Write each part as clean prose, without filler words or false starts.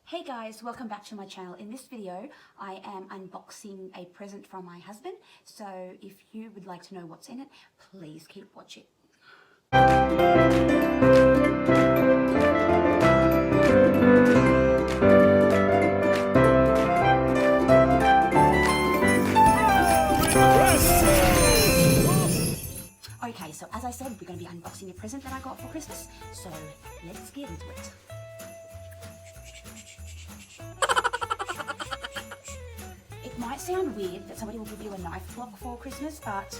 Hey guys, welcome back to my channel. In this video, I am unboxing a present from my husband. So if you would like to know what's in it, please keep watching. Okay, so as I said, we're going to be unboxing a present that I got for Christmas. So let's get into it. It might sound weird that somebody will give you a knife block for Christmas, but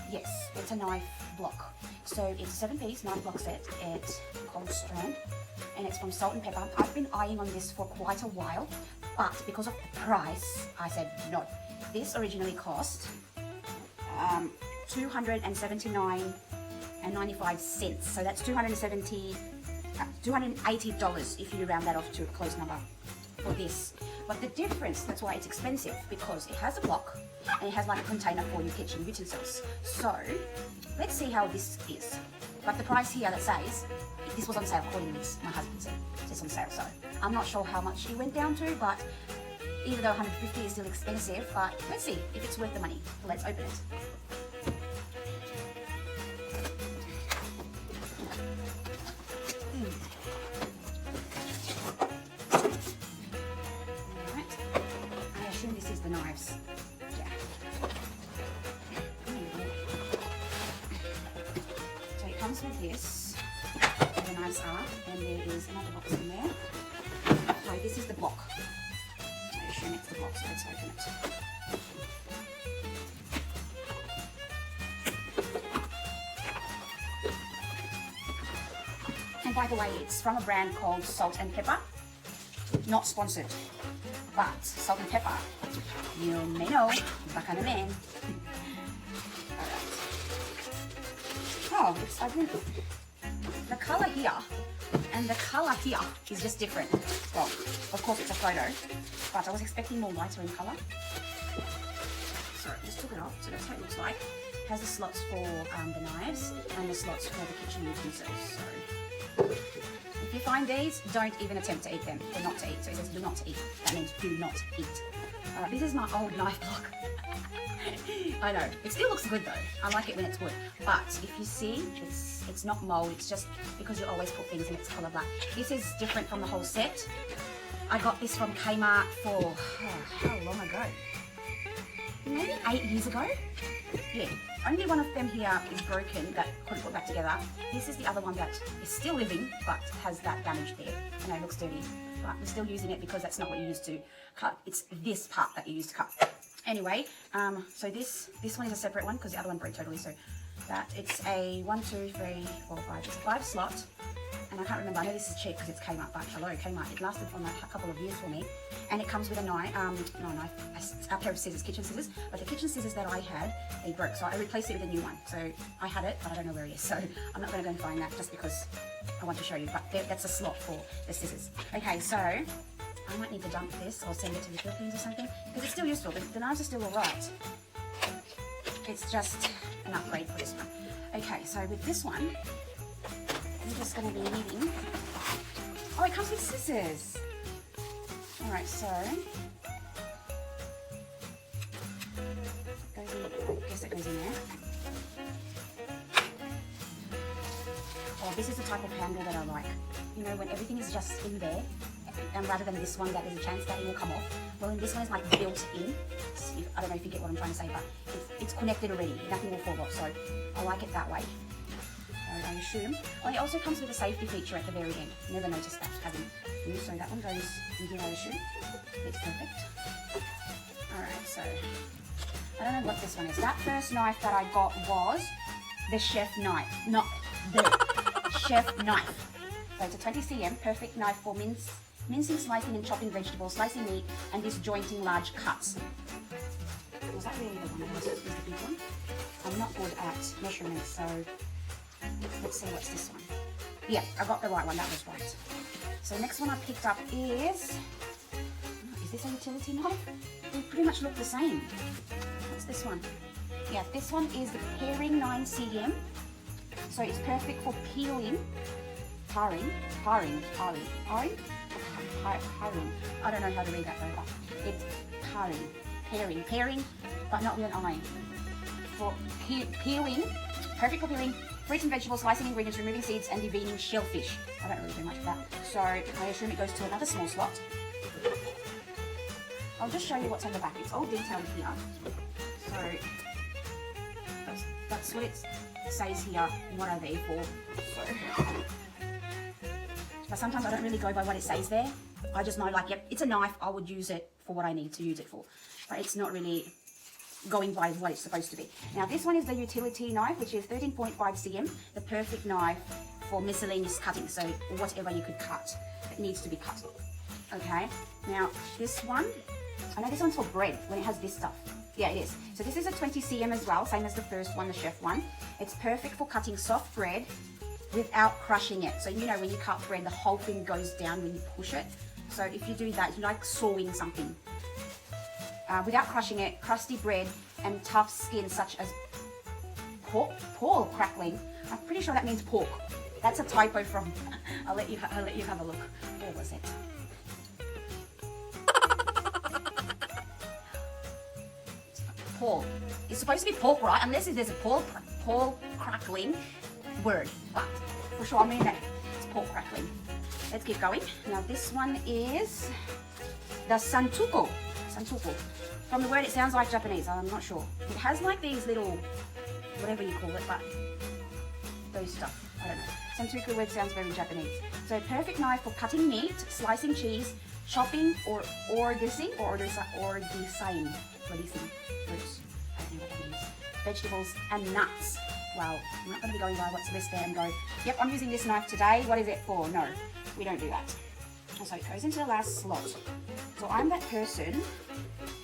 yes, it's a knife block. So it's a 7-piece knife block set. It's called Strand, and it's from Salt and Pepper. I've been eyeing on this for quite a while, but because of the price, I said no. This originally cost $279.95. So that's $280 if you round that off to a close number for this. But the difference, that's why it's expensive, because it has a block and it has like a container for your kitchen utensils. So let's see how this is. But the price here that says, this was on sale according to my husband said, it's on sale. So I'm not sure how much it went down to, but even though $150 is still expensive, but let's see if it's worth the money. Let's open it. This is the knives. Yeah. So it comes with this, where the knives are, and there is another box in there. So this is the block. I'll show next the box, so let's open it. And by the way, it's from a brand called Salt and Pepper. Not sponsored. But Salt and Pepper, you may know, back on the man. Alright. Oh, it's ugly. The colour here and the colour here is just different. Well, of course it's a photo, but I was expecting more lighter in colour. So I just took it off, so that's how it looks like. It has the slots for the knives and the slots for the kitchen utensils. So if you find these, don't even attempt to eat them. They're not to eat. So it says do not eat. That means do not eat. This is my old knife block. I know. It still looks good though. I like it when it's wood. But if you see, it's not mold. It's just because you always put things in its colour black. This is different from the whole set. I got this from Kmart for, how long ago? Maybe 8 years ago? Yeah. Only one of them here is broken that couldn't put back together. This is the other one that is still living but has that damage there. I know it looks dirty, but we're still using it because that's not what you use to cut. It's this part that you use to cut. Anyway, so this one is a separate one because the other one broke totally. So that it's a 1, 2, 3, 4, 5. It's a 5 slot. And I can't remember, I know this is cheap because it's Kmart, but hello Kmart, it lasted for like a couple of years for me. And it comes with a knife, a pair of scissors, kitchen scissors. But the kitchen scissors that I had, they broke, so I replaced it with a new one. So I had it, but I don't know where it is, so I'm not going to go and find that just because I want to show you. But that's a slot for the scissors. Okay, so I might need to dump this or send it to the Philippines or something, because it's still useful. The knives are still alright. It's just an upgrade for this one. Okay, so with this one, I'm just going to be needing, oh, it comes with scissors. Alright, so, I guess it goes in there. Oh, this is the type of handle that I like. You know, when everything is just in there, and rather than this one that there's a chance that it will come off. Well, in this one is like built in. I don't know if you get what I'm trying to say, but it's connected already. Nothing will fall off, so I like it that way. I assume. Oh, it also comes with a safety feature at the very end. Never noticed that, having you. So that one goes in here, I assume. It's perfect. Alright, so I don't know what this one is. That first knife that I got was the chef knife. Not the chef knife. So it's a 20 cm, perfect knife for mincing, slicing and chopping vegetables, slicing meat, and disjointing large cuts. Was that really the one? This is the big one. I'm not good at measurements, so let's see what's this one. Yeah, I got the right one, that was right. So next one I picked up is this a utility knife? They pretty much look the same. What's this one? Yeah, this one is the paring 9 cm. So it's perfect for peeling, paring, Paring. I don't know how to read that though, but it's pairing, but not with an I. For peeling, perfect for peeling fruits and vegetables, slicing ingredients, removing seeds, and deveining shellfish. I don't really do much of that, so I assume it goes to another small slot. I'll just show you what's on the back. It's all detailed here, so that's what it says here. What are they for? So, but sometimes I don't really go by what it says there. I just know, like, yep, it's a knife. I would use it for what I need to use it for, but it's not really going by what it's supposed to be. Now this one is the utility knife, which is 13.5 cm, the perfect knife for miscellaneous cutting, so whatever you could cut, it needs to be cut. Okay, now this one, I know this one's for bread when it has this stuff. Yeah, it is. So this is a 20 cm as well, same as the first one, the chef one. It's perfect for cutting soft bread without crushing it. So you know when you cut bread, the whole thing goes down when you push it. So if you do that, it's like sawing something. Without crushing it, crusty bread and tough skin such as pork crackling. I'm pretty sure that means pork. That's a typo from. I'll let you have a look. Where was it? Pork. It's supposed to be pork, right? Unless there's a pork crackling word, but for sure I mean that it's pork crackling. Let's keep going. Now this one is the santuko. From the word, it sounds like Japanese. I'm not sure. It has like these little, whatever you call it, but those stuff. I don't know. Santuku word sounds very Japanese. So perfect knife for cutting meat, slicing cheese, chopping or ordicing fruits. I don't know what that means. Vegetables and nuts. Well, I'm not going to be going by what's listed and go, yep, I'm using this knife today. What is it for? No, we don't do that. So it goes into the last slot. So I'm that person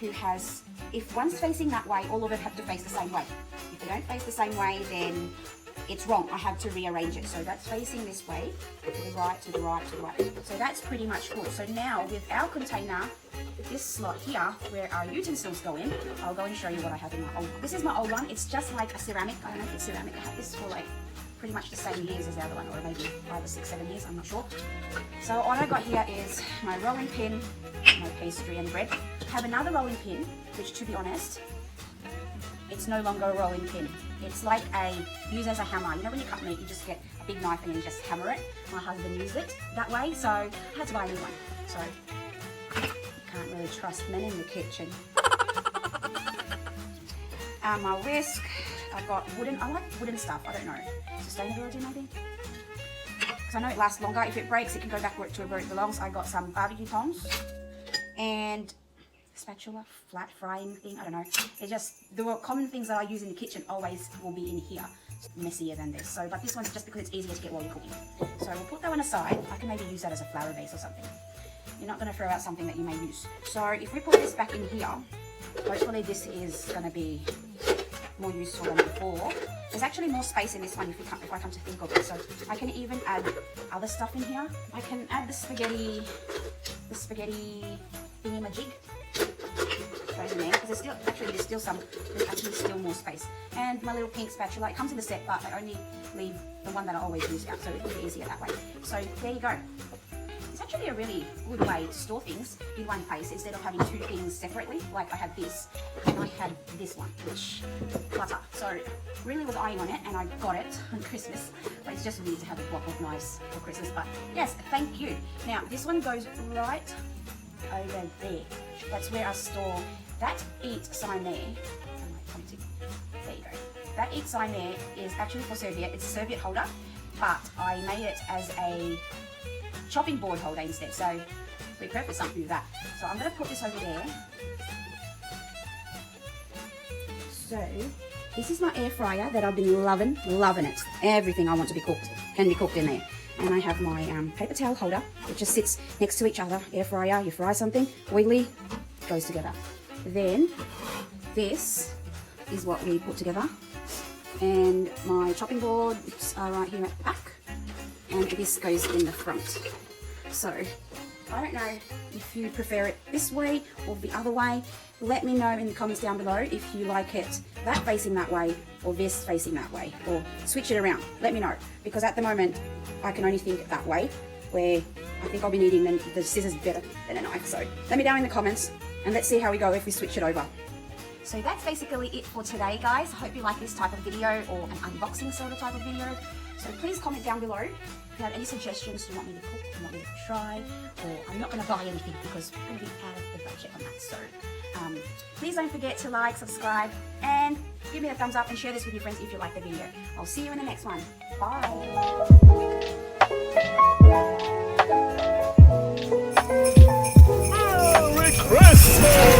who has, if one's facing that way, all of it have to face the same way. If they don't face the same way, then it's wrong. I have to rearrange it. So that's facing this way, to the right, to the right, to the right. So that's pretty much good. So now with our container, this slot here, where our utensils go in, I'll go and show you what I have in my old. This is my old one. It's just like a ceramic. I don't know if it's ceramic. I had this for like pretty much the same years as the other one, or maybe 5 or 6, 7 years, I'm not sure. So what I got here is my rolling pin, my pastry and bread. I have another rolling pin, which to be honest, it's no longer a rolling pin. It's like used as a hammer. You know when you cut meat, you just get a big knife and you just hammer it. My husband used it that way, so I had to buy a new one. So you can't really trust men in the kitchen. My whisk, I got wooden, I like wooden stuff, I don't know. Sustainability maybe? Because I know it lasts longer. If it breaks, it can go back to where it belongs. I got some barbecue tongs and spatula, flat frying thing, I don't know. It's just the common things that I use in the kitchen always will be in here. It's messier than this. So, but this one's just because it's easier to get while you're cooking. So we'll put that one aside. I can maybe use that as a flour base or something. You're not going to throw out something that you may use. So if we put this back in here, hopefully this is going to be more useful than before. There's actually more space in this one if I come to think of it. So I can even add other stuff in here. I can add the spaghetti thingy-majig. Goes in there because there's actually still more space. And my little pink spatula, it comes in the set, but I only leave the one that I always use out, so it will be easier that way. So there you go. It's actually a really good way to store things in one place instead of having two things separately. Like I had this and I had this one, which clutter. So really was eyeing on it and I got it on Christmas. But it's just weird to have a block of knives for Christmas. But yes, thank you. Now this one goes right over there. That's where I store that eat sign there. There you go. That eat sign there is actually for serviette. It's a serviette holder, but I made it as a chopping board holder instead. So repurpose something with that. So I'm going to put this over there. So this is my air fryer that I've been loving it. Everything I want to be cooked can be cooked in there. And I have my paper towel holder. It just sits next to each other. Air fryer, you fry something, oily, goes together. Then this is what we put together. And my chopping boards are right here at the back. And this goes in the front. So I don't know if you prefer it this way or the other way. Let me know in the comments down below if you like it that facing that way or this facing that way, or switch it around. Let me know, because at the moment I can only think that way. where I think I'll be needing the scissors better than a knife. So let me know in the comments and let's see how we go if we switch it over. So that's basically it for today, guys. I hope you like this type of video or an unboxing sort of type of video. So please comment down below if you have any suggestions you want me to cook, you want me to try, or I'm not going to buy anything because I'm going to be out of the budget on that. So please don't forget to like, subscribe, and give me a thumbs up and share this with your friends if you like the video. I'll see you in the next one. Bye. Merry Christmas!